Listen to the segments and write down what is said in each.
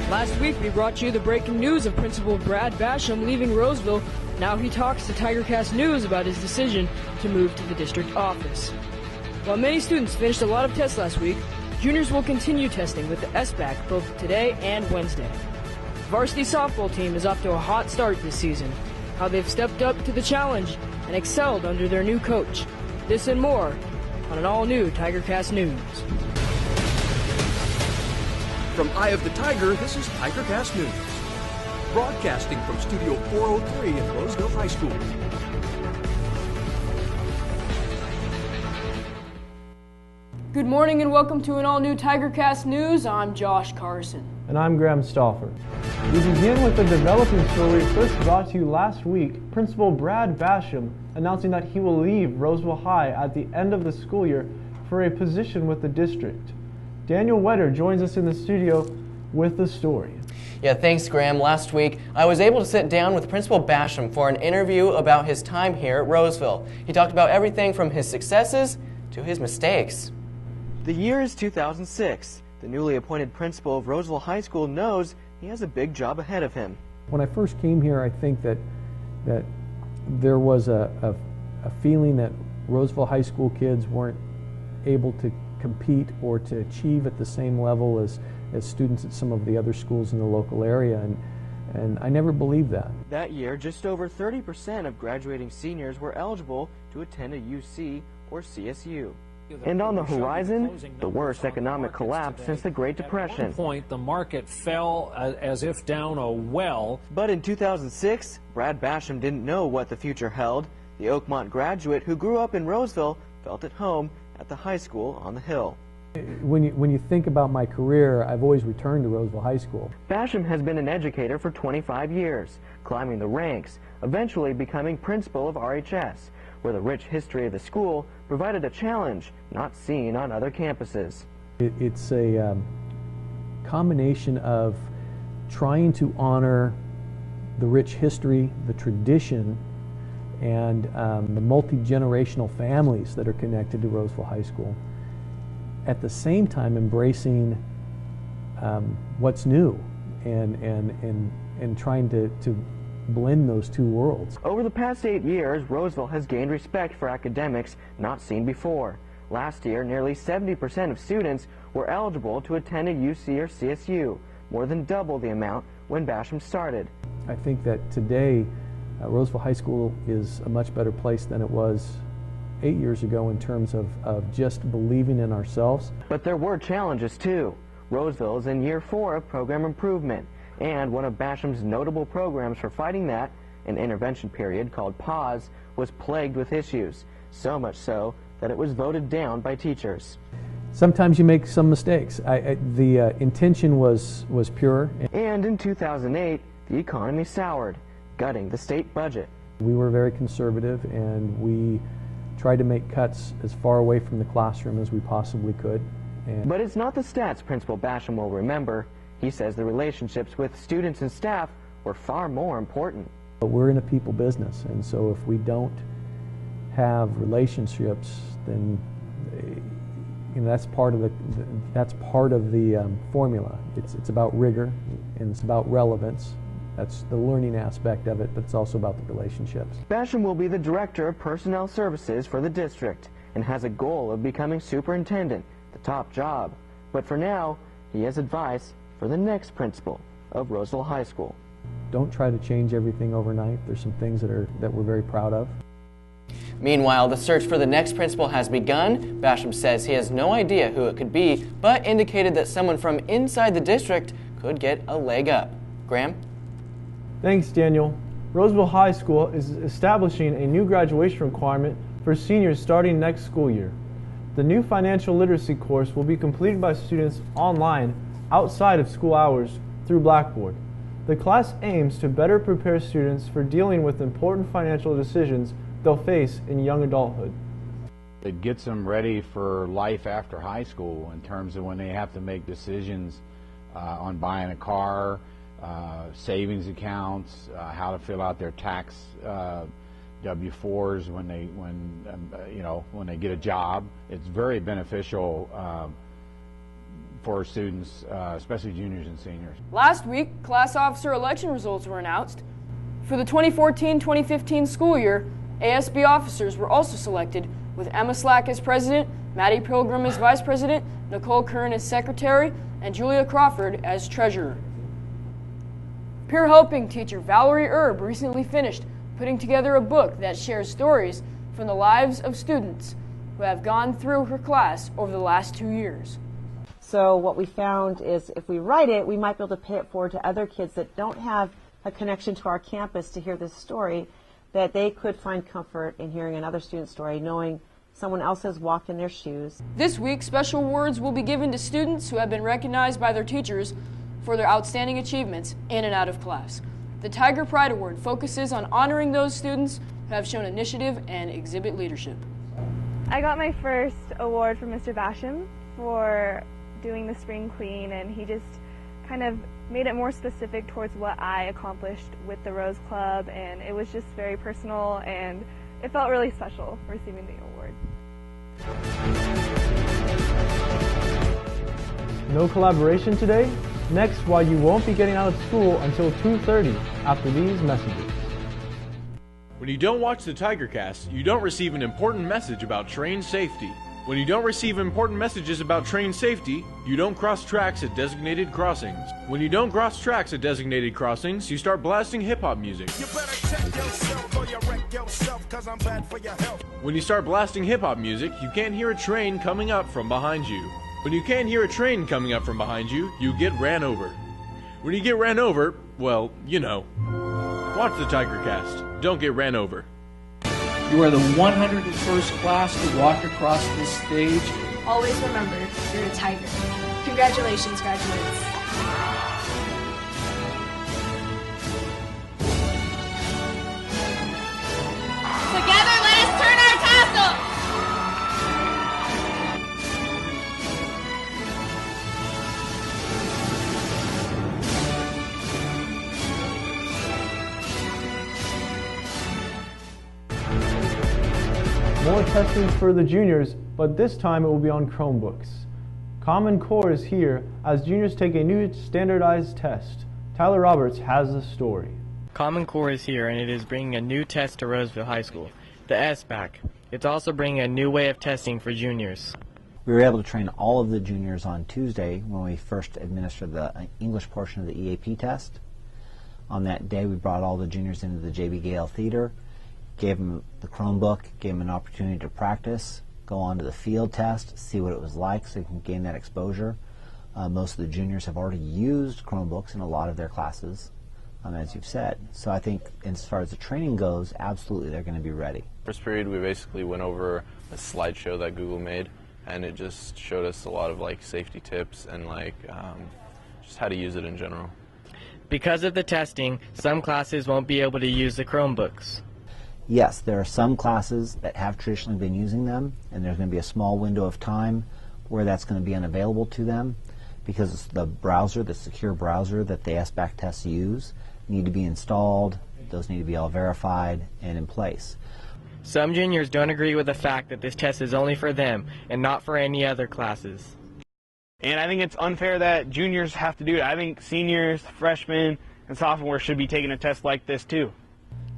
Last week, we brought you the breaking news of Principal Brad Basham leaving Roseville. Now he talks to TigerCast News about his decision to move to the district office. While many students finished a lot of tests last week, juniors will continue testing with the SBAC both today and Wednesday. The varsity softball team is off to a hot start this season. How they've stepped up to the challenge and excelled under their new coach. This and more on an all-new TigerCast News. From Eye of the Tiger, this is TigerCast News. Broadcasting from Studio 403 in Roseville High School. Good morning and welcome to an all-new TigerCast News. I'm Josh Carson. And I'm Graham Stauffer. We begin with the developing story first brought to you last week. Principal Brad Basham announcing that he will leave Roseville High at the end of the school year for a position with the district. Daniel Wetter joins us in the studio with the story. Yeah, thanks, Graham. Last week, I was able to sit down with Principal Basham for an interview about his time here at Roseville. He talked about everything from his successes to his mistakes. The year is 2006. The newly appointed principal of Roseville High School knows he has a big job ahead of him. When I first came here, I think that there was a feeling that Roseville High School kids weren't able to compete or to achieve at the same level as students at some of the other schools in the local area, and I never believed that. That year, just over 30% of graduating seniors were eligible to attend a UC or CSU. And on the horizon, the worst economic collapse since the Great Depression. At one point, the market fell as if down a well. But in 2006, Brad Basham didn't know what the future held. The Oakmont graduate who grew up in Roseville felt at home at the high school on the hill. When you think about my career, I've always returned to Roseville High School. Basham has been an educator for 25 years, climbing the ranks, eventually becoming principal of RHS, where the rich history of the school provided a challenge not seen on other campuses. It's a combination of trying to honor the rich history, the tradition, and the multi-generational families that are connected to Roseville High School. At the same time, embracing what's new and trying to blend those two worlds. Over the past 8 years, Roseville has gained respect for academics not seen before. Last year, nearly 70% of students were eligible to attend a UC or CSU, more than double the amount when Basham started. I think that today, Roseville High School is a much better place than it was 8 years ago in terms of just believing in ourselves. But there were challenges too. Roseville is in year 4 of program improvement, and one of Basham's notable programs for fighting that, an intervention period called PAUSE, was plagued with issues, so much so that it was voted down by teachers. Sometimes you make some mistakes. The intention was pure. And in 2008, the economy soured, gutting the state budget. We were very conservative, and we tried to make cuts as far away from the classroom as we possibly could. But it's not the stats Principal Basham will remember. He says the relationships with students and staff were far more important. But we're in a people business, and so if we don't have relationships, then that's part of the formula. It's about rigor, and it's about relevance. That's the learning aspect of it, but it's also about the relationships. Basham will be the Director of Personnel Services for the district and has a goal of becoming superintendent, the top job. But for now, he has advice for the next principal of Roseville High School. Don't try to change everything overnight. There's some things that we're very proud of. Meanwhile, the search for the next principal has begun. Basham says he has no idea who it could be, but indicated that someone from inside the district could get a leg up. Graham? Thanks, Daniel. Roseville High School is establishing a new graduation requirement for seniors starting next school year. The new financial literacy course will be completed by students online outside of school hours through Blackboard. The class aims to better prepare students for dealing with important financial decisions they'll face in young adulthood. It gets them ready for life after high school in terms of when they have to make decisions on buying a car, savings accounts, how to fill out their tax W-4s when they get a job. It's very beneficial for students, especially juniors and seniors. Last week, class officer election results were announced. For the 2014-2015 school year, ASB officers were also selected, with Emma Slack as president, Maddie Pilgrim as vice president, Nicole Kern as secretary, and Julia Crawford as treasurer. Peer helping teacher Valerie Erb recently finished putting together a book that shares stories from the lives of students who have gone through her class over the last 2 years. So what we found is if we write it, we might be able to pay it forward to other kids that don't have a connection to our campus to hear this story, that they could find comfort in hearing another student's story, knowing someone else has walked in their shoes. This week, special awards will be given to students who have been recognized by their teachers for their outstanding achievements in and out of class. The Tiger Pride Award focuses on honoring those students who have shown initiative and exhibit leadership. I got my first award from Mr. Basham for doing the spring clean, and he just kind of made it more specific towards what I accomplished with the Rose Club, and it was just very personal, and it felt really special receiving the award. No collaboration today? Next, why you won't be getting out of school until 2:30 after these messages. When you don't watch the TigerCast, you don't receive an important message about train safety. When you don't receive important messages about train safety, you don't cross tracks at designated crossings. When you don't cross tracks at designated crossings, you start blasting hip-hop music. You better check yourself or you wreck yourself, 'cause I'm bad for your health. When you start blasting hip-hop music, you can't hear a train coming up from behind you. When you can't hear a train coming up from behind you, you get ran over. When you get ran over, well, you know. Watch the TigerCast. Don't get ran over. You are the 101st class to walk across this stage. Always remember, you're a Tiger. Congratulations, graduates. Together, let us turn our tassel! More testing for the juniors, but this time it will be on Chromebooks. Common Core is here as juniors take a new standardized test. Tyler Roberts has the story. Common Core is here, and it is bringing a new test to Roseville High School, the SBAC. It's also bringing a new way of testing for juniors. We were able to train all of the juniors on Tuesday when we first administered the English portion of the EAP test. On that day, we brought all the juniors into the J.B. Gale Theater, gave them the Chromebook, gave them an opportunity to practice, go on to the field test, see what it was like so they can gain that exposure. Most of the juniors have already used Chromebooks in a lot of their classes, as you've said. So I think as far as the training goes, absolutely they're going to be ready. First period, we basically went over a slideshow that Google made, and it just showed us a lot of like safety tips and like just how to use it in general. Because of the testing, some classes won't be able to use the Chromebooks. Yes, there are some classes that have traditionally been using them, and there's going to be a small window of time where that's going to be unavailable to them because the browser, the secure browser that the SBAC tests use, need to be installed, those need to be all verified and in place. Some juniors don't agree with the fact that this test is only for them and not for any other classes. And I think it's unfair that juniors have to do it. I think seniors, freshmen, and sophomores should be taking a test like this too.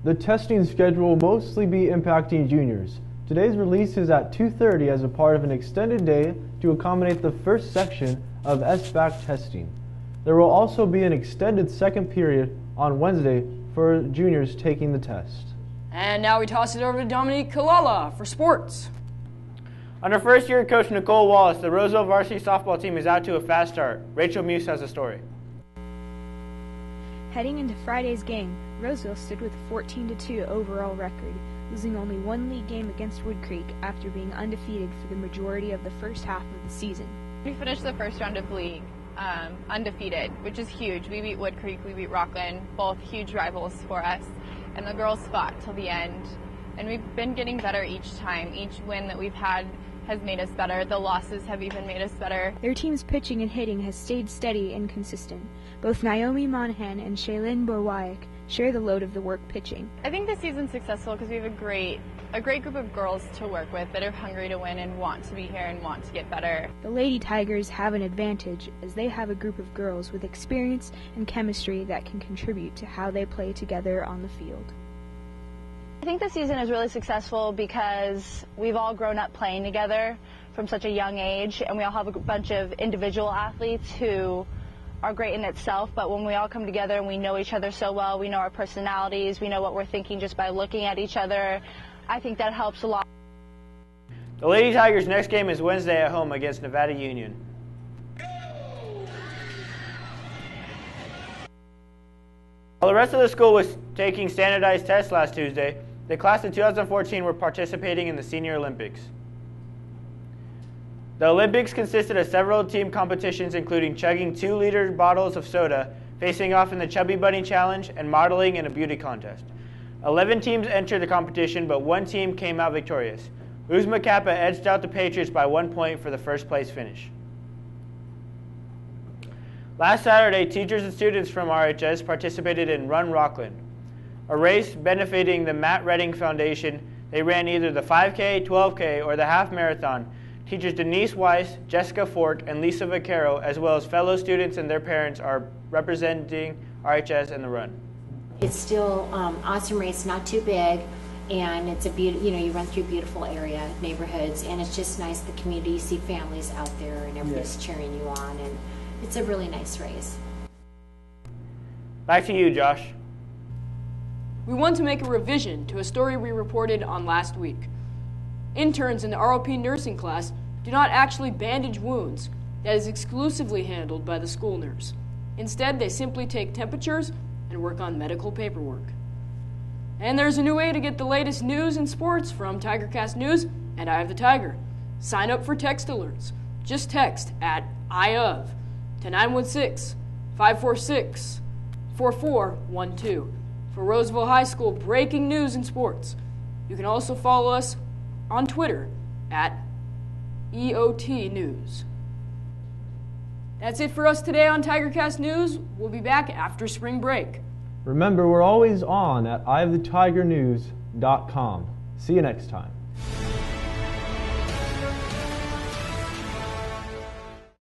The testing schedule will mostly be impacting juniors. Today's release is at 2:30 as a part of an extended day to accommodate the first section of SBAC testing. There will also be an extended second period on Wednesday for juniors taking the test. And now we toss it over to Dominic Quilala for sports. Under first-year coach Nicole Wallace, the Roseville varsity softball team is out to a fast start. Rachel Muse has a story. Heading into Friday's game, Roseville stood with a 14-2 overall record, losing only one league game against Wood Creek after being undefeated for the majority of the first half of the season. We finished the first round of league undefeated, which is huge. We beat Wood Creek, we beat Rockland, both huge rivals for us, and the girls fought till the end. And we've been getting better each time. Each win that we've had has made us better. The losses have even made us better. Their team's pitching and hitting has stayed steady and consistent. Both Naomi Monahan and Shaylin Borwayak share the load of the work pitching. I think this season's successful because we have a great a great group of girls to work with that are hungry to win and want to be here and want to get better. The Lady Tigers have an advantage as they have a group of girls with experience and chemistry that can contribute to how they play together on the field. I think this season is really successful because we've all grown up playing together from such a young age, and we all have a bunch of individual athletes who are great in itself, but when we all come together and we know each other so well, we know our personalities, we know what we're thinking just by looking at each other, I think that helps a lot. The Lady Tigers' next game is Wednesday at home against Nevada Union. While the rest of the school was taking standardized tests last Tuesday, the class of 2014 were participating in the Senior Olympics. The Olympics consisted of several team competitions, including chugging 2-liter bottles of soda, facing off in the Chubby Bunny Challenge, and modeling in a beauty contest. 11 teams entered the competition, but one team came out victorious. Uzma Kappa edged out the Patriots by 1 point for the first place finish. Last Saturday, teachers and students from RHS participated in Run Rockland, a race benefiting the Matt Redding Foundation. They ran either the 5K, 12K, or the half marathon. Teachers Denise Weiss, Jessica Fork, and Lisa Vaquero, as well as fellow students and their parents, are representing RHS in the run. It's still awesome race, not too big, and it's a you run through beautiful area, neighborhoods, and it's just nice the community, you see families out there and everybody's cheering you on, and it's a really nice race. Back to you, Josh. We want to make a revision to a story we reported on last week. Interns in the ROP nursing class do not actually bandage wounds. That is exclusively handled by the school nurse. Instead, they simply take temperatures and work on medical paperwork. And there's a new way to get the latest news and sports from TigerCast News and Eye of the Tiger. Sign up for text alerts. Just text at IOF to 916-546-4412 for Roseville High School breaking news and sports. You can also follow us on Twitter at EOT News. That's it for us today on TigerCast News. We'll be back after spring break. Remember, we're always on at eyeofthetigernews.com. See you next time.